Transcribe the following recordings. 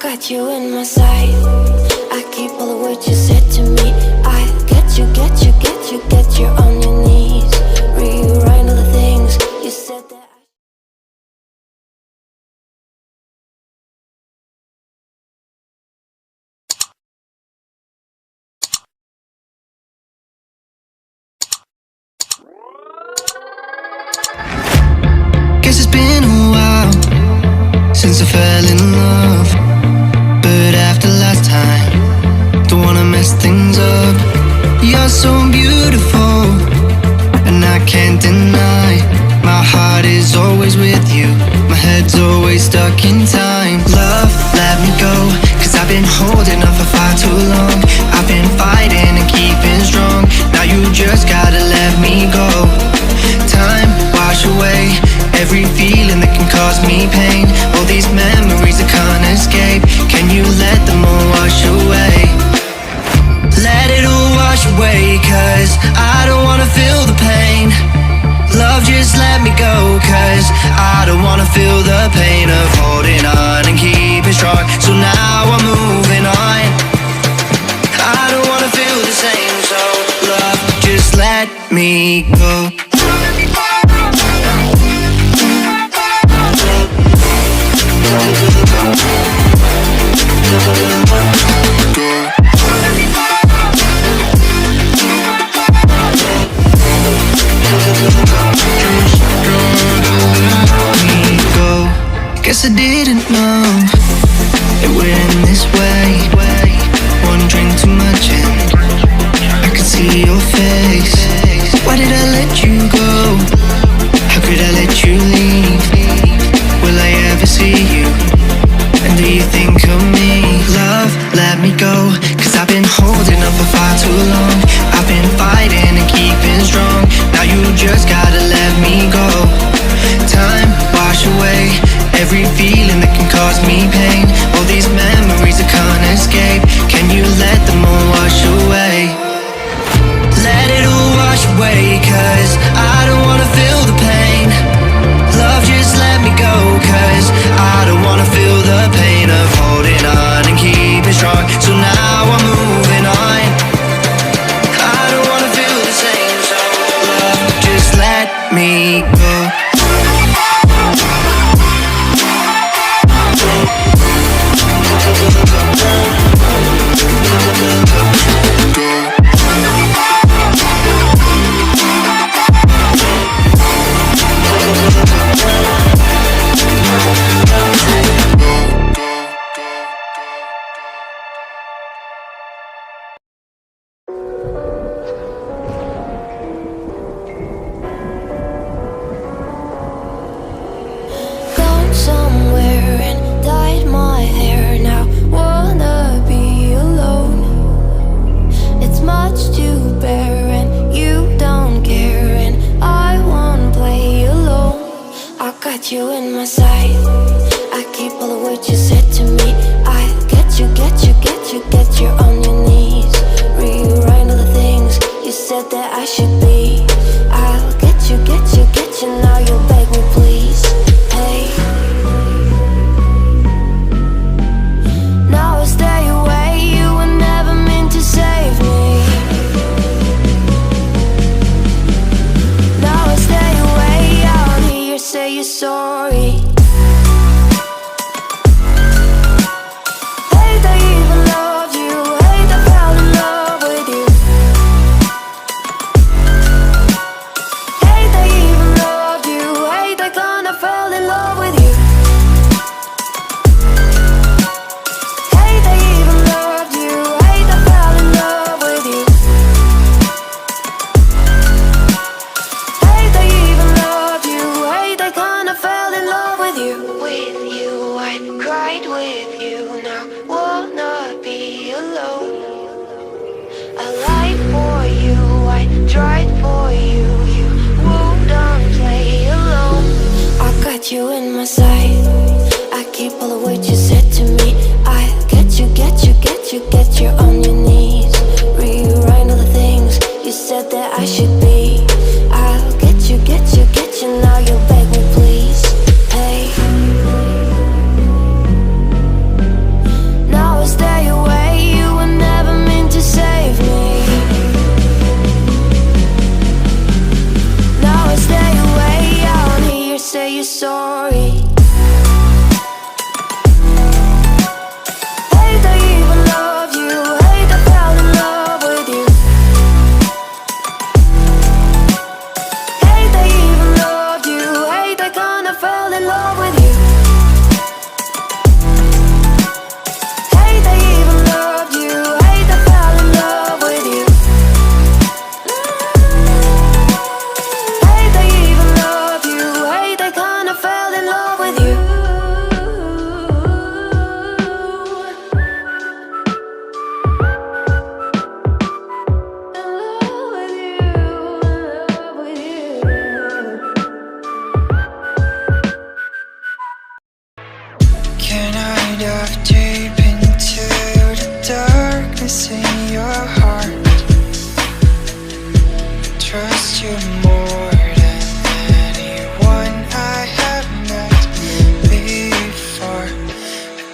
got you in my sight. I keep all the words you said to me. I get you, get you, get you, get you on your knees. Rewrite all the things you said that Guess it's been a while since I fell in love, but after last time, don't wanna mess things up. You're so beautiful, and I can't deny. My heart is always with you, my head's always stuck in time. Love, let me go, cause I've been holding on for far too long. I've been fighting and keeping strong, now you just gotta let me go. Time, wash away every feeling that can cause me pain. All these memories I can't escape, can you let them all wash away? Let it all wash away, cause I don't wanna feel the pain. Love, just let me go, cause I don't wanna feel the pain of holding on and keeping strong. So now I'm moving on, I don't wanna feel the same. So love, just let me go. Guess I didn't know it would end this way. One drink too much and I could see your face. Why did I let you go? How could I let you leave? Will I ever see you? And do you think of me? Love, let me go, cause I've been holding up for far too long. I've been fighting and keeping strong, now you just gotta let me go. Time, wash away every feeling that can cause me pain. All these memories I can't escape, can you let them all wash away? Let it all wash away, cause I don't wanna feel the pain. Love, just let me go, cause I don't wanna feel the pain of holding on and keeping strong. So now I'm moving on, I don't wanna feel the same. So love, just let me go. you in my sight. I keep all the words you said to me. I get you, get you, get you, get you on your knees. Rewrite all the things you said that I should be. I'll get you, get you, get you, now you'll beg me please. Hey, now I stay away, you were never meant to save me. Now I stay away, I don't hear you say you're sorry. You in my sight. I keep all the words you said to me. I get you, get you, get you, get you on your knees. Rewrite all the things you said that I should be. I'll get you, get you, get you, now you'll beg me please. Hey,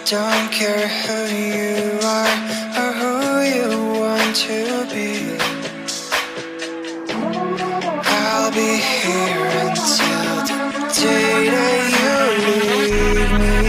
don't care who you are or who you want to be. I'll be here until the day that you leave me.